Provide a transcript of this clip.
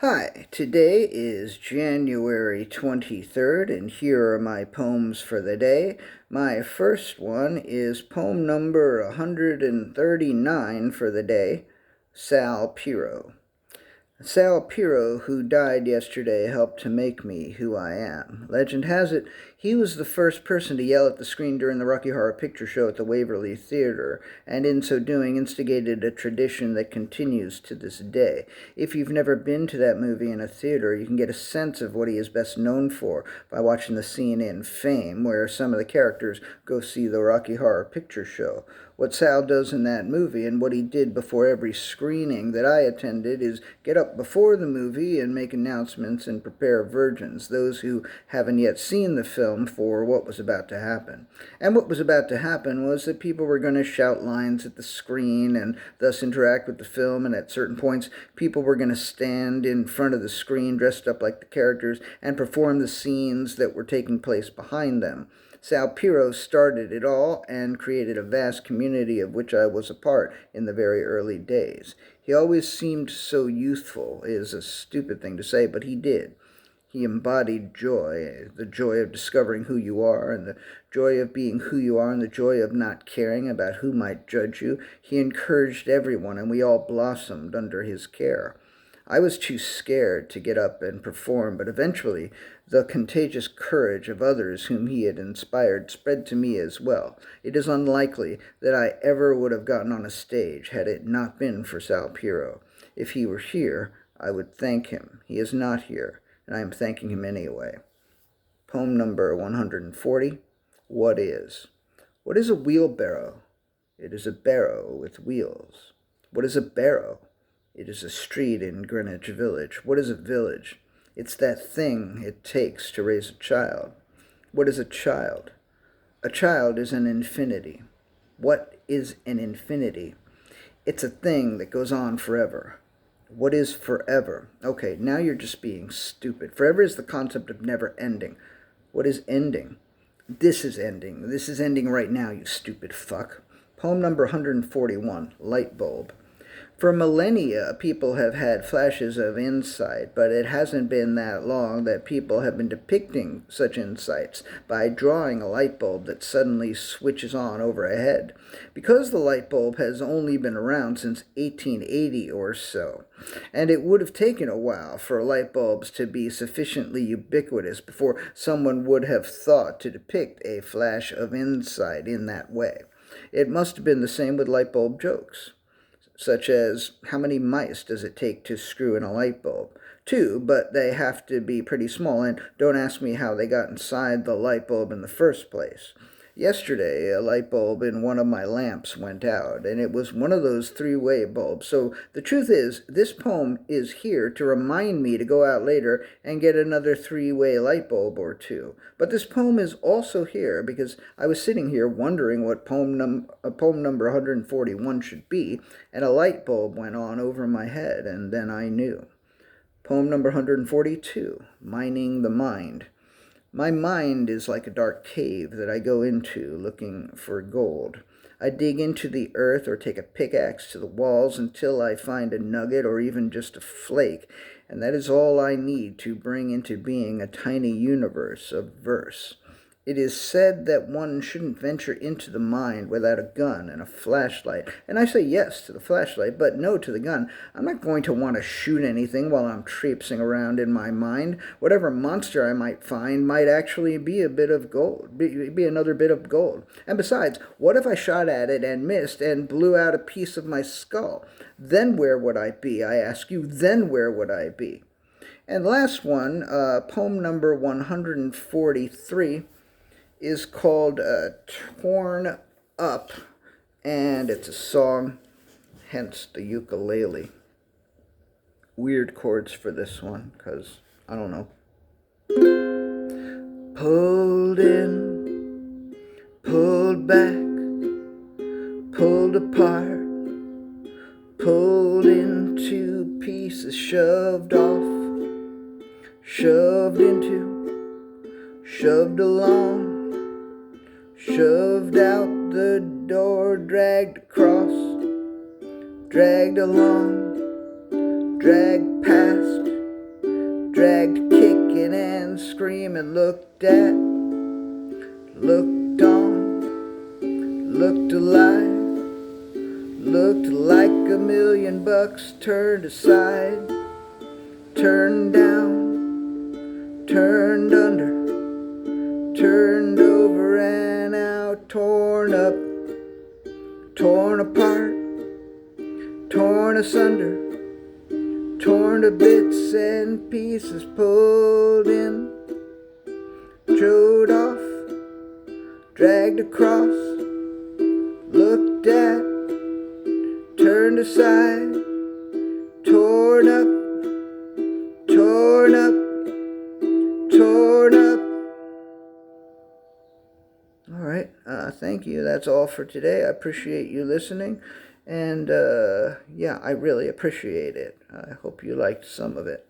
Hi, today is January 23rd, and here are my poems for the day. My first one is poem number 139 for the day, Sal Piro. Sal Piro, who died yesterday, helped to make me who I am. Legend has it, he was the first person to yell at the screen during the Rocky Horror Picture Show at the Waverly Theater, and in so doing instigated a tradition that continues to this day. If you've never been to that movie in a theater, you can get a sense of what he is best known for by watching the scene in Fame, where some of the characters go see the Rocky Horror Picture Show. What Sal does in that movie and what he did before every screening that I attended is get up before the movie and make announcements and prepare virgins, those who haven't yet seen the film, for what was about to happen. And what was about to happen was that people were going to shout lines at the screen and thus interact with the film, and at certain points people were going to stand in front of the screen dressed up like the characters and perform the scenes that were taking place behind them. Sal Piro started it all and created a vast community of which I was a part in the very early days. He always seemed so youthful, is a stupid thing to say, but he did. He embodied joy, the joy of discovering who you are, and the joy of being who you are, and the joy of not caring about who might judge you. He encouraged everyone, and we all blossomed under his care. I was too scared to get up and perform, but eventually the contagious courage of others whom he had inspired spread to me as well. It is unlikely that I ever would have gotten on a stage had it not been for Sal Piro. If he were here, I would thank him. He is not here, and I am thanking him anyway. Poem number 140, What is? What is a wheelbarrow? It is a barrow with wheels. What is a barrow? It is a street in Greenwich Village. What is a village? It's that thing it takes to raise a child. What is a child? A child is an infinity. What is an infinity? It's a thing that goes on forever. What is forever? Okay, now you're just being stupid. Forever is the concept of never ending. What is ending? This is ending. This is ending right now, you stupid fuck. Poem number 141, Light Bulb. For millennia, people have had flashes of insight, but it hasn't been that long that people have been depicting such insights by drawing a light bulb that suddenly switches on over a head. Because the light bulb has only been around since 1880 or so, and it would have taken a while for light bulbs to be sufficiently ubiquitous before someone would have thought to depict a flash of insight in that way. It must have been the same with light bulb jokes, such as, how many mice does it take to screw in a light bulb? 2, but they have to be pretty small, and don't ask me how they got inside the light bulb in the first place. Yesterday, a light bulb in one of my lamps went out, and it was one of those three-way bulbs. So the truth is, this poem is here to remind me to go out later and get another three-way light bulb or two. But this poem is also here because I was sitting here wondering what poem number 141 should be, and a light bulb went on over my head, and then I knew. Poem number 142, Mining the Mind. My mind is like a dark cave that I go into looking for gold. I dig into the earth or take a pickaxe to the walls until I find a nugget or even just a flake, and that is all I need to bring into being a tiny universe of verse. It is said that one shouldn't venture into the mind without a gun and a flashlight. And I say yes to the flashlight, but no to the gun. I'm not going to want to shoot anything while I'm traipsing around in my mind. Whatever monster I might find might actually be a bit of gold, be another bit of gold. And besides, what if I shot at it and missed and blew out a piece of my skull? Then where would I be? I ask you, then where would I be? And last one, poem number 143, is called Torn Up, and it's a song, hence the ukulele. Weird chords for this one, because, I don't know. Pulled in, pulled back, pulled apart, pulled into pieces, shoved off, shoved into, shoved along, shoved out the door, dragged across, dragged along, dragged past, screaming, looked at, looked on, looked alive, looked like $1,000,000, turned aside, turned down, turned under, turned over and out, torn up, torn apart, torn asunder, torn to bits and pieces, pulled in, trode off, dragged across, looked at, turned aside, torn up, torn up, torn up. All right, thank you. That's all for today. I appreciate you listening, and yeah, I really appreciate it. I hope you liked some of it.